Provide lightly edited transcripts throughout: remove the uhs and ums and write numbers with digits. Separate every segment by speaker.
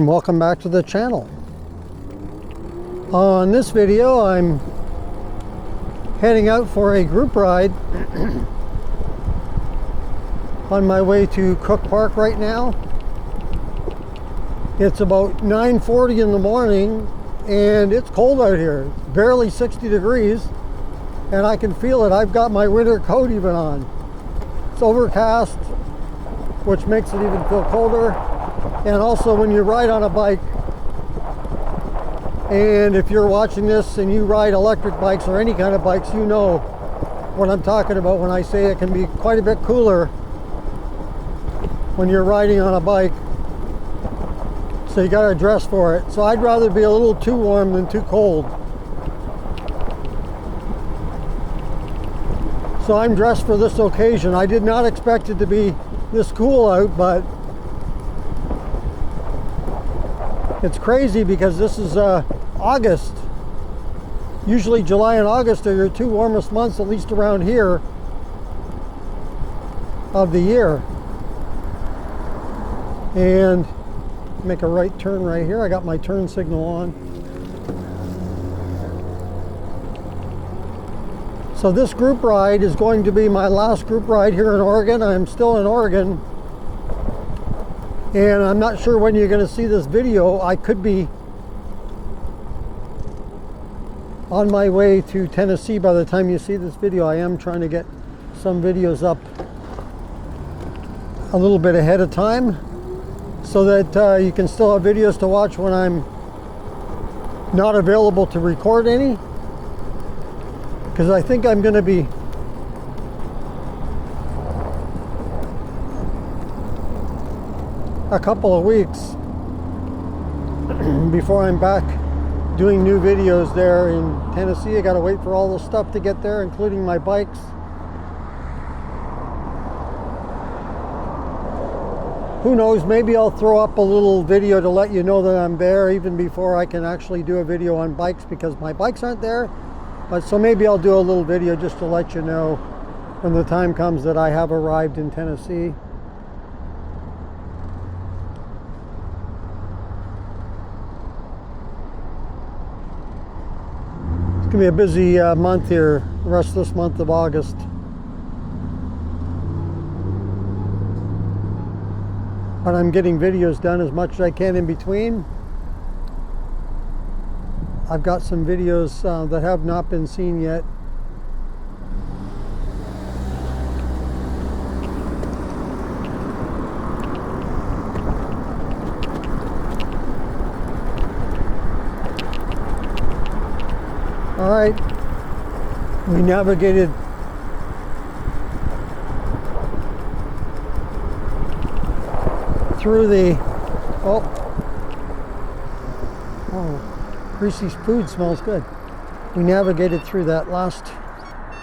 Speaker 1: and welcome back to the channel. On this video I'm heading out for a group ride on my way to Cook Park right now. It's about 9:40 in the morning and it's cold out here. It's barely 60 degrees and I can feel it. I've got my winter coat even on. It's overcast, which makes it even feel colder. And also when you ride on a bike, and if you're watching this and you ride electric bikes or any kind of bikes, you know what I'm talking about when I say it can be quite a bit cooler when you're riding on a bike. So you got to dress for it. So I'd rather be a little too warm than too cold. So I'm dressed for this occasion. I did not expect it to be this cool out, but it's crazy because this is August. Usually July and August are your two warmest months, at least around here, of the year. And make a right turn right here. I got my turn signal on. So this group ride is going to be my last group ride here in Oregon. I'm still in Oregon. And I'm not sure when you're going to see this video. I could be on my way to Tennessee by the time you see this video. I am trying to get some videos up a little bit ahead of time so that you can still have videos to watch when I'm not available to record any. Because I think I'm going to be a couple of weeks before I'm back doing new videos there in Tennessee. I got to wait for all the stuff to get there, including my bikes. Who knows, maybe I'll throw up a little video to let you know that I'm there even before I can actually do a video on bikes, because my bikes aren't there. But so maybe I'll do a little video just to let you know when the time comes that I have arrived in Tennessee. It's gonna be a busy month here, the rest of this month of August. But I'm getting videos done as much as I can in between. I've got some videos that have not been seen yet. All right, we navigated through the, oh, greasy food smells good. We navigated through that last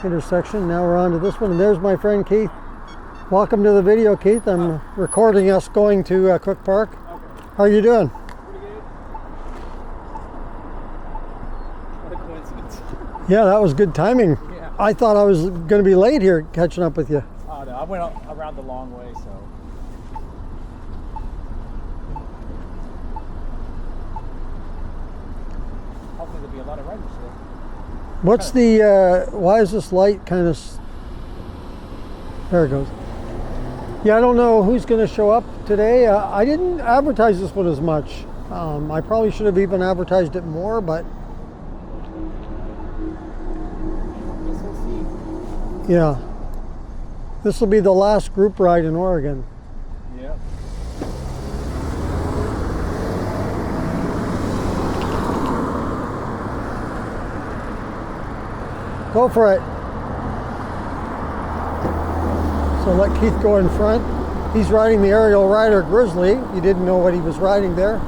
Speaker 1: intersection. Now we're on to this one, and there's my friend Keith. Welcome to the video, Keith. I'm recording us going to Cook Park. How are you doing?
Speaker 2: Pretty good. What a coincidence.
Speaker 1: Yeah, that was good timing.
Speaker 2: Yeah.
Speaker 1: I thought I was going to be late here catching up with you.
Speaker 2: Oh no, I went around the long way, so. Hopefully there'll be a lot of riders today.
Speaker 1: What's the, why is this light kind of, there it goes. Yeah, I don't know who's going to show up today. I didn't advertise this one as much. I probably should have even advertised it more, but.
Speaker 2: Guess we'll see.
Speaker 1: Yeah. This will be the last group ride in Oregon.
Speaker 2: Yeah.
Speaker 1: Go for it. So let Keith go in front. He's riding the aerial rider Grizzly. You didn't know what he was riding there.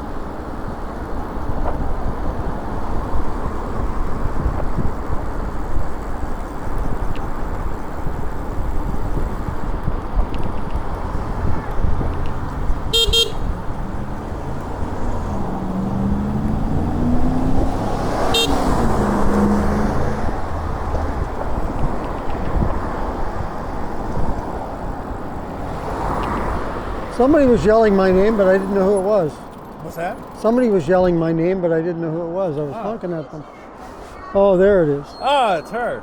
Speaker 1: Somebody was yelling my name, but I didn't know who it was.
Speaker 2: What's that?
Speaker 1: Somebody was yelling my name, but I didn't know who it was. I was honking at them. Oh, there it is.
Speaker 2: Oh, it's her.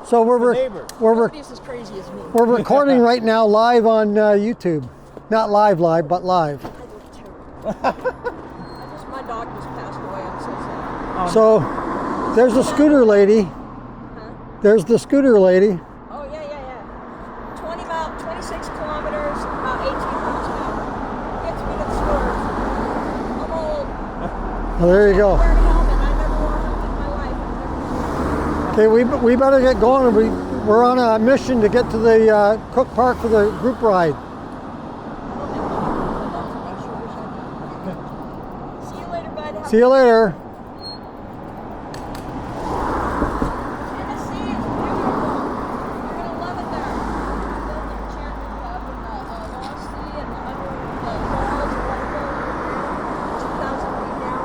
Speaker 1: So
Speaker 3: Nobody's as crazy as me.
Speaker 1: we're recording right now live on YouTube. Not live, but live.
Speaker 3: I look terrible. My dog just passed away. I'm so sad.
Speaker 1: So there's the scooter lady.
Speaker 3: Huh?
Speaker 1: There's the scooter lady.
Speaker 3: Oh, yeah. 26 kilometers, about 18 miles an hour. Gets me to the stores. I'm old.
Speaker 1: Oh, there you go.
Speaker 3: I wear a helmet. I never wore a helmet in my life.
Speaker 1: Okay, we better get going. We're on a mission to get to the Cook Park for the group ride.
Speaker 3: See you later, bud.
Speaker 1: See you later.
Speaker 3: Tennessee is beautiful. You're going to love it there. Built an enchantment club in the Lost Sea and under the falls or whatever. 2,000 feet down.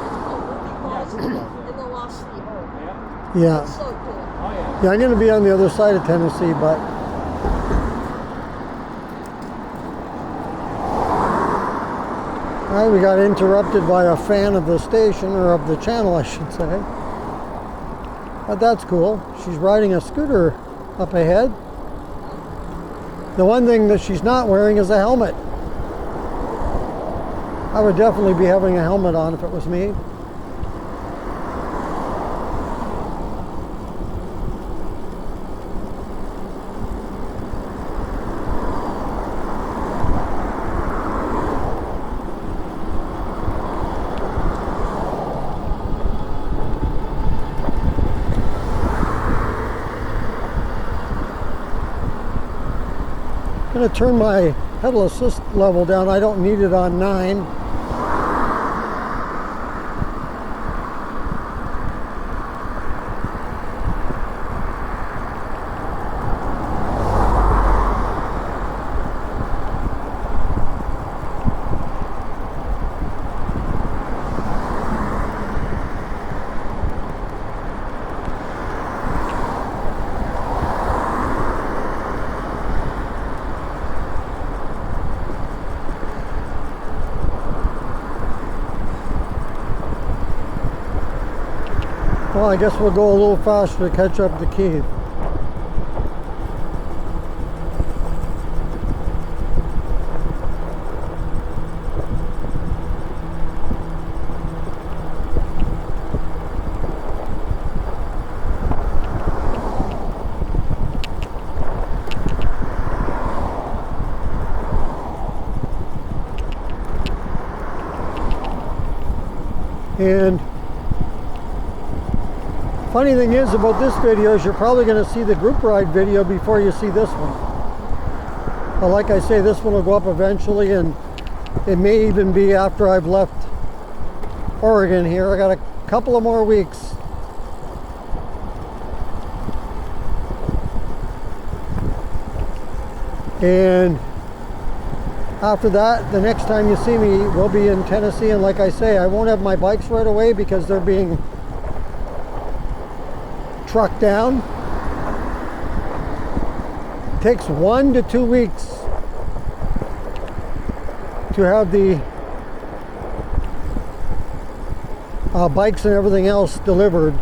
Speaker 3: It's called Whippy Falls in the Lost Sea. Oh,
Speaker 1: Yeah.
Speaker 3: it's so cool.
Speaker 2: Oh, yeah.
Speaker 1: Yeah, I'm going to be on the other side of Tennessee, but all right, we got interrupted by a fan of the station, or of the channel, I should say. But that's cool. She's riding a scooter up ahead. The one thing that she's not wearing is a helmet. I would definitely be having a helmet on if it was me. I'm going to turn my pedal assist level down. I don't need it on 9. Well, I guess we'll go a little faster to catch up to Keith. And funny thing is about this video is you're probably going to see the group ride video before you see this one. But like I say, this one will go up eventually, and it may even be after I've left Oregon here. I got a couple of more weeks. And after that, the next time you see me, we'll be in Tennessee. And like I say, I won't have my bikes right away because they're being trucked down. It takes 1 to 2 weeks to have the bikes and everything else delivered.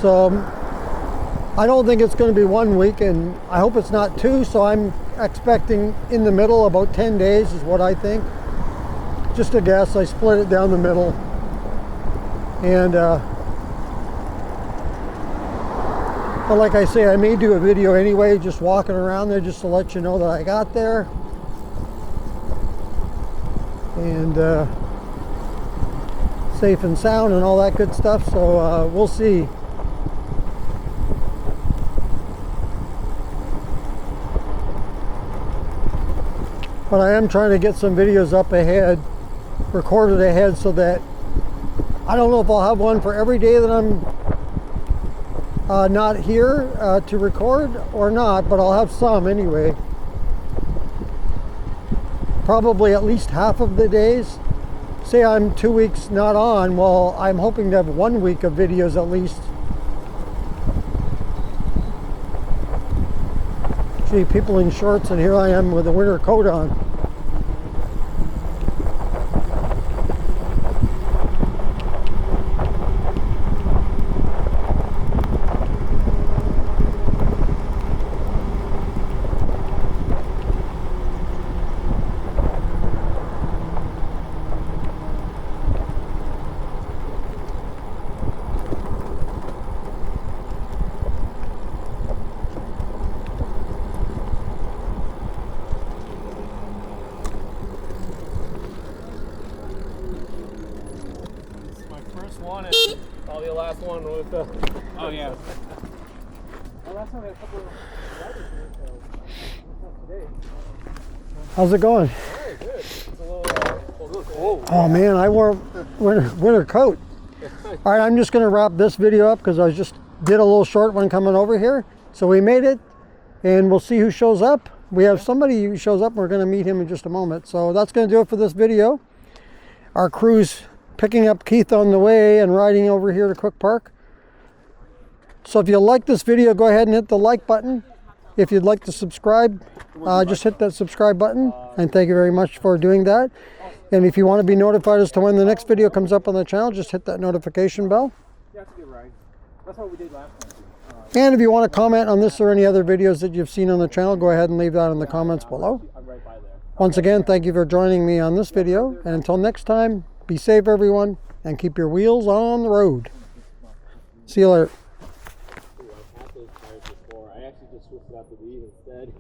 Speaker 1: So I don't think it's going to be 1 week, and I hope it's not 2, so I'm expecting in the middle about 10 days is what I think. Just a guess. I split it down the middle. And but like I say, I may do a video anyway, just walking around there just to let you know that I got there. And safe and sound and all that good stuff. So we'll see. But I am trying to get some videos up ahead, recorded ahead, so that I don't know if I'll have one for every day that I'm not here to record or not, but I'll have some anyway. Probably at least half of the days. Say I'm 2 weeks not on, well, I'm hoping to have 1 week of videos at least. Gee, people in shorts, and here I am with a winter coat on.
Speaker 4: First one and probably the last one with the.
Speaker 2: Oh yeah. Well, last time we had a couple of riders here, so today.
Speaker 1: How's it going?
Speaker 4: Hey, good. It's a little cold.
Speaker 1: Oh man, I wore winter coat. All right, I'm just going to wrap this video up because I just did a little short one coming over here. So we made it, and we'll see who shows up. We have somebody who shows up, and we're going to meet him in just a moment. So that's going to do it for this video. Our crew's picking up Keith on the way and riding over here to Cook Park. So if you like this video, go ahead and hit the like button. If you'd like to subscribe, just hit that subscribe button, and thank you very much for doing that. And if you want to be notified as to when the next video comes up on the channel, just hit that notification bell.
Speaker 2: Yeah, that's a good ride. That's what we did last time.
Speaker 1: And if you want to comment on this or any other videos that you've seen on the channel, go ahead and leave that in the comments below.
Speaker 2: I'm right by there.
Speaker 1: Once again, thank you for joining me on this video. And until next time, be safe everyone, and keep your wheels on the road. See you later.
Speaker 4: I've had those tires before. I actually just switched it out to these instead.